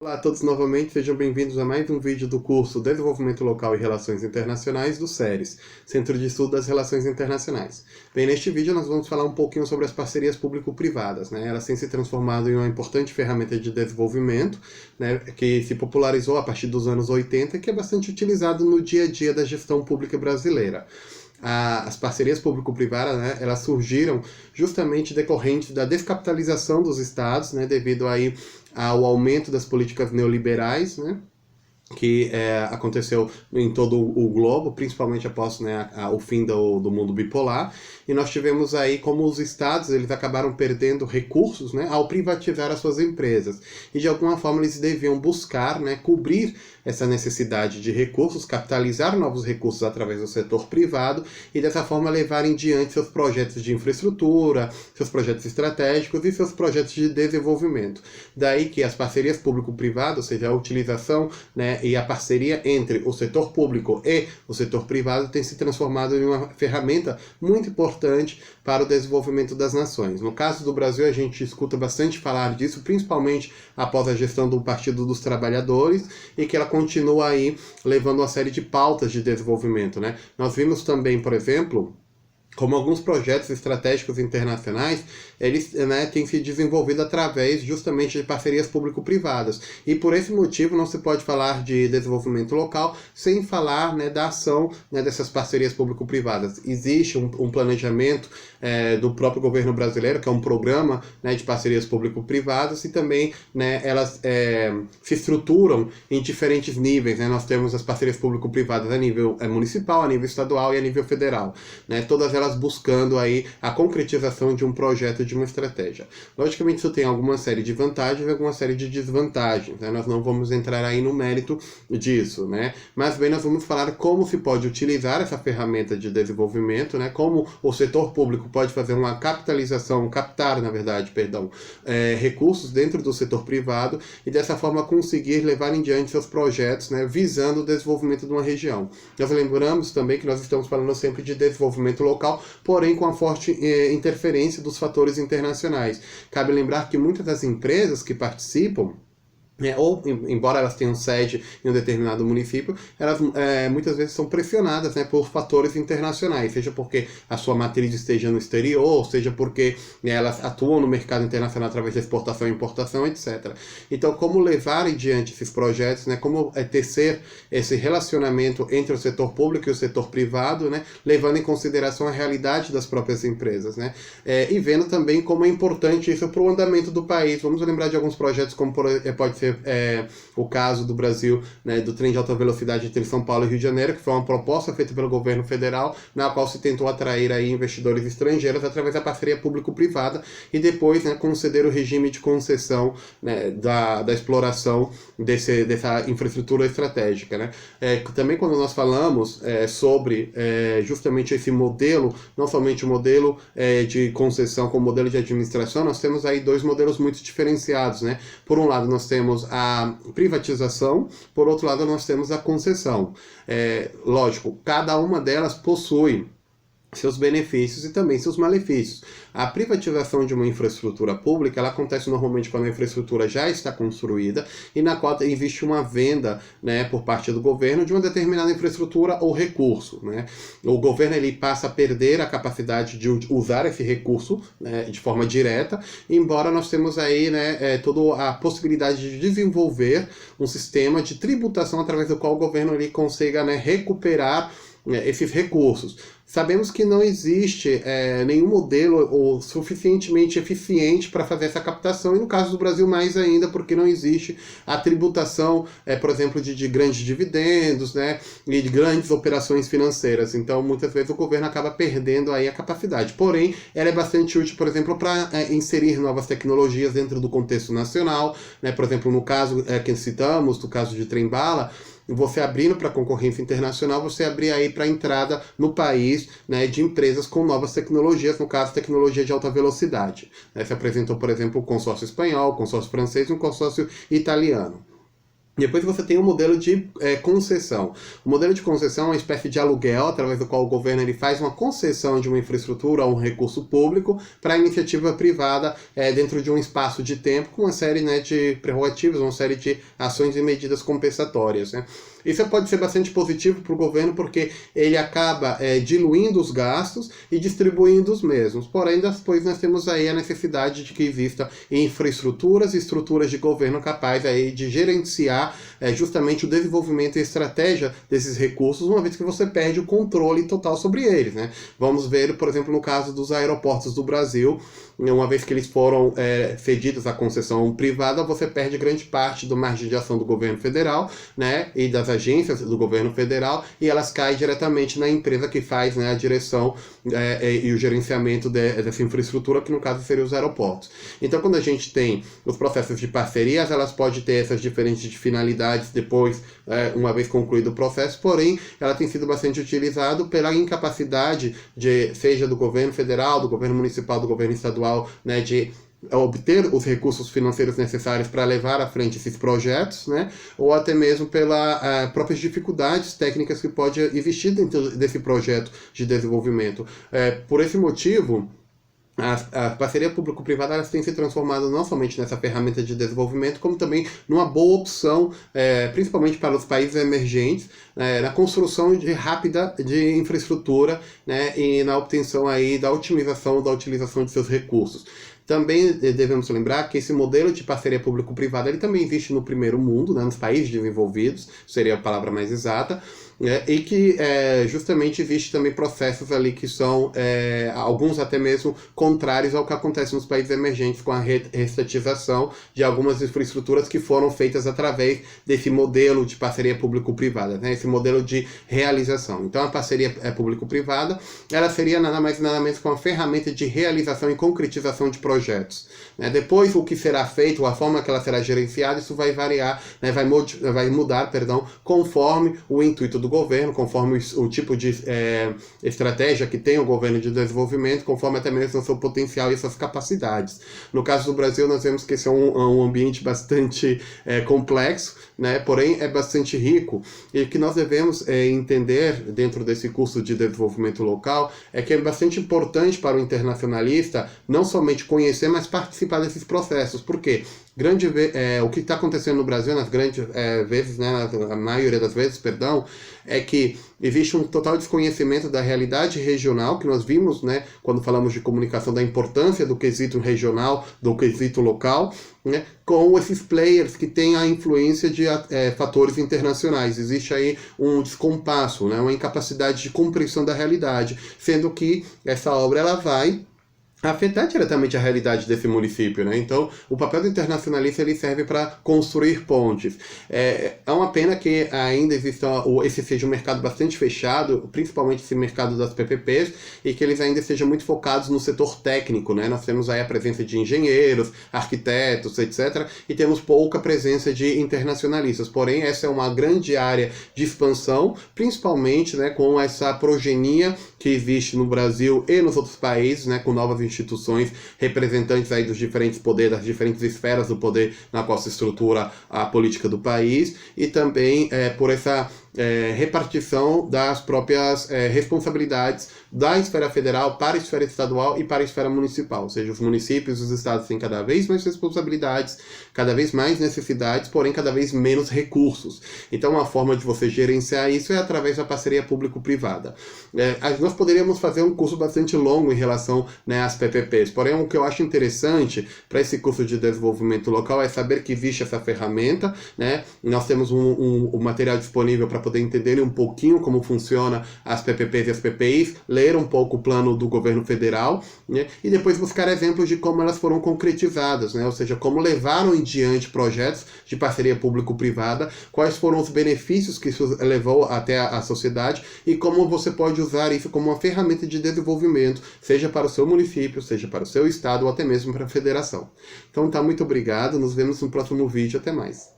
Olá a todos novamente, sejam bem-vindos a mais um vídeo do curso Desenvolvimento Local e Relações Internacionais do CERES, Centro de Estudo das Relações Internacionais. Bem, neste vídeo nós vamos falar um pouquinho sobre as parcerias público-privadas, né? Elas têm se transformado em uma importante ferramenta de desenvolvimento, né, que se popularizou a partir dos anos 80 e que é bastante utilizado no dia a dia da gestão pública brasileira. As parcerias público-privadas, né, elas surgiram justamente decorrentes da descapitalização dos estados, né, devido aí ao aumento das políticas neoliberais, né, que aconteceu em todo o globo, principalmente após, né, o fim do mundo bipolar, e nós tivemos aí como os estados eles acabaram perdendo recursos, né, ao privatizar as suas empresas, e de alguma forma eles deviam buscar, né, cobrir essa necessidade de recursos, capitalizar novos recursos através do setor privado e dessa forma levar em diante seus projetos de infraestrutura, seus projetos estratégicos e seus projetos de desenvolvimento. Daí que as parcerias público-privadas, ou seja, a utilização, né, e a parceria entre o setor público e o setor privado tem se transformado em uma ferramenta muito importante para o desenvolvimento das nações. No caso do Brasil, a gente escuta bastante falar disso, principalmente após a gestão do Partido dos Trabalhadores, e que ela continua aí levando uma série de pautas de desenvolvimento, né? Nós vimos também, por exemplo, como alguns projetos estratégicos internacionais, eles, né, têm se desenvolvido através justamente de parcerias público-privadas. E por esse motivo não se pode falar de desenvolvimento local sem falar, né, da ação, né, dessas parcerias público-privadas. Existe um planejamento do próprio governo brasileiro, que é um programa, né, de parcerias público-privadas, e também, né, elas se estruturam em diferentes níveis, né? Nós temos as parcerias público-privadas a nível municipal, a nível estadual e a nível federal, né? Todas elas buscando aí a concretização de um projeto, de uma estratégia. Logicamente isso tem alguma série de vantagens e alguma série de desvantagens, né? Nós não vamos entrar aí no mérito disso, né? Mas bem, nós vamos falar como se pode utilizar essa ferramenta de desenvolvimento, né? Como o setor público pode fazer uma capitalização, captar, na verdade, perdão, recursos dentro do setor privado e dessa forma conseguir levar em diante seus projetos, né, visando o desenvolvimento de uma região. Nós lembramos também que nós estamos falando sempre de desenvolvimento local, porém com a forte interferência dos fatores internacionais. Cabe lembrar que muitas das empresas que participam, ou, embora elas tenham sede em um determinado município, elas muitas vezes são pressionadas, né, por fatores internacionais, seja porque a sua matriz esteja no exterior, seja porque, né, elas atuam no mercado internacional através de exportação e importação, etc. Então, como levar adiante esses projetos, né, como tecer esse relacionamento entre o setor público e o setor privado, né, levando em consideração a realidade das próprias empresas, né, e vendo também como é importante isso para o andamento do país. Vamos lembrar de alguns projetos como pode ser o caso do Brasil, né, do trem de alta velocidade entre São Paulo e Rio de Janeiro, que foi uma proposta feita pelo governo federal, na qual se tentou atrair aí investidores estrangeiros através da parceria público-privada e depois, né, conceder o regime de concessão, né, da exploração dessa infraestrutura estratégica, né. Também quando nós falamos sobre justamente esse modelo, não somente o modelo de concessão como modelo de administração, nós temos aí dois modelos muito diferenciados, né. Por um lado nós temos a privatização, por outro lado nós temos a concessão. Lógico, cada uma delas possui seus benefícios e também seus malefícios. A privatização de uma infraestrutura pública, ela acontece normalmente quando a infraestrutura já está construída e na qual existe uma venda, né, por parte do governo de uma determinada infraestrutura ou recurso, né? O governo ele passa a perder a capacidade de usar esse recurso, né, de forma direta, embora nós temos aí, né, toda a possibilidade de desenvolver um sistema de tributação através do qual o governo ele consiga, né, recuperar esses recursos. Sabemos que não existe nenhum modelo suficientemente eficiente para fazer essa captação, e no caso do Brasil mais ainda, porque não existe a tributação, por exemplo, de grandes dividendos, né, e de grandes operações financeiras. Então, muitas vezes o governo acaba perdendo aí a capacidade. Porém, ela é bastante útil, por exemplo, para inserir novas tecnologias dentro do contexto nacional, né, por exemplo, no caso que citamos, do caso de trem-bala, você abrindo para concorrência internacional, você abrir aí para a entrada no país, né, de empresas com novas tecnologias, no caso, tecnologia de alta velocidade. Se apresentou, por exemplo, o consórcio espanhol, o consórcio francês e o consórcio italiano. Depois você tem o modelo de concessão. O modelo de concessão é uma espécie de aluguel, através do qual o governo ele faz uma concessão de uma infraestrutura ou um recurso público para a iniciativa privada dentro de um espaço de tempo, com uma série, né, de prerrogativas, uma série de ações e medidas compensatórias, né? Isso pode ser bastante positivo para o governo, porque ele acaba diluindo os gastos e distribuindo os mesmos. Porém, depois nós temos aí a necessidade de que exista infraestruturas e estruturas de governo capazes aí de gerenciar justamente o desenvolvimento e estratégia desses recursos, uma vez que você perde o controle total sobre eles, né? Vamos ver, por exemplo, no caso dos aeroportos do Brasil, uma vez que eles foram cedidos à concessão privada, você perde grande parte do margem de ação do governo federal, né, e das agências do governo federal, e elas caem diretamente na empresa que faz, né, a direção e o gerenciamento dessa infraestrutura, que no caso seriam os aeroportos. Então, quando a gente tem os processos de parcerias, elas podem ter essas diferentes finalidades depois, uma vez concluído o processo, porém, ela tem sido bastante utilizada pela incapacidade seja do governo federal, do governo municipal, do governo estadual, né, de obter os recursos financeiros necessários para levar à frente esses projetos, né, ou até mesmo pelas próprias dificuldades técnicas que pode existir dentro desse projeto de desenvolvimento. Por esse motivo, a parceria público-privada tem se transformado não somente nessa ferramenta de desenvolvimento, como também numa boa opção, principalmente para os países emergentes, na construção rápida de infraestrutura, né, e na obtenção aí da otimização da utilização de seus recursos. Também devemos lembrar que esse modelo de parceria público-privada ele também existe no primeiro mundo, né, nos países desenvolvidos, seria a palavra mais exata, e que justamente existe também processos ali que são, alguns até mesmo contrários ao que acontece nos países emergentes com a reestatização de algumas infraestruturas que foram feitas através desse modelo de parceria público-privada, né, esse modelo de realização. Então a parceria público-privada ela seria nada mais nada menos que uma ferramenta de realização e concretização de projetos. Né? Depois o que será feito, a forma que ela será gerenciada, isso vai variar, né, vai mudar, conforme o intuito do governo, conforme o tipo de estratégia que tem o governo de desenvolvimento, conforme até mesmo o seu potencial e suas capacidades. No caso do Brasil, nós vemos que esse é um ambiente bastante complexo, né, porém é bastante rico, e o que nós devemos entender dentro desse curso de desenvolvimento local é que é bastante importante para o internacionalista não somente conhecer, mas participar desses processos. Por quê? O que está acontecendo no Brasil, nas grandes vezes, né, a maioria das vezes, é que existe um total desconhecimento da realidade regional, que nós vimos, né, quando falamos de comunicação, da importância do quesito regional, do quesito local, né, com esses players que têm a influência de fatores internacionais. Existe aí um descompasso, né, uma incapacidade de compreensão da realidade, sendo que essa obra ela vai afetar diretamente a realidade desse município, né? Então, o papel do internacionalista ele serve para construir pontes. É uma pena que ainda esse seja um mercado bastante fechado, principalmente esse mercado das PPPs, e que eles ainda sejam muito focados no setor técnico, né? Nós temos aí a presença de engenheiros, arquitetos, etc., e temos pouca presença de internacionalistas. Porém, essa é uma grande área de expansão, principalmente, né, com essa progenia que existe no Brasil e nos outros países, né, com novas instituições representantes aí dos diferentes poderes, das diferentes esferas do poder na qual se estrutura a política do país, e também por essa repartição das próprias responsabilidades da esfera federal para a esfera estadual e para a esfera municipal, ou seja, os municípios e os estados têm cada vez mais responsabilidades, cada vez mais necessidades, porém cada vez menos recursos. Então uma forma de você gerenciar isso é através da parceria público-privada. Nós poderíamos fazer um curso bastante longo em relação, né, às PPPs, porém o que eu acho interessante para esse curso de desenvolvimento local é saber que existe essa ferramenta, né? Nós temos um material disponível para poder entender um pouquinho como funciona as PPPs e as PPIs, ler um pouco o plano do governo federal, né, e depois buscar exemplos de como elas foram concretizadas, né, ou seja, como levaram em diante projetos de parceria público-privada, quais foram os benefícios que isso levou até a sociedade e como você pode usar isso como uma ferramenta de desenvolvimento, seja para o seu município, seja para o seu estado ou até mesmo para a federação. Então tá, muito obrigado, nos vemos no próximo vídeo, até mais.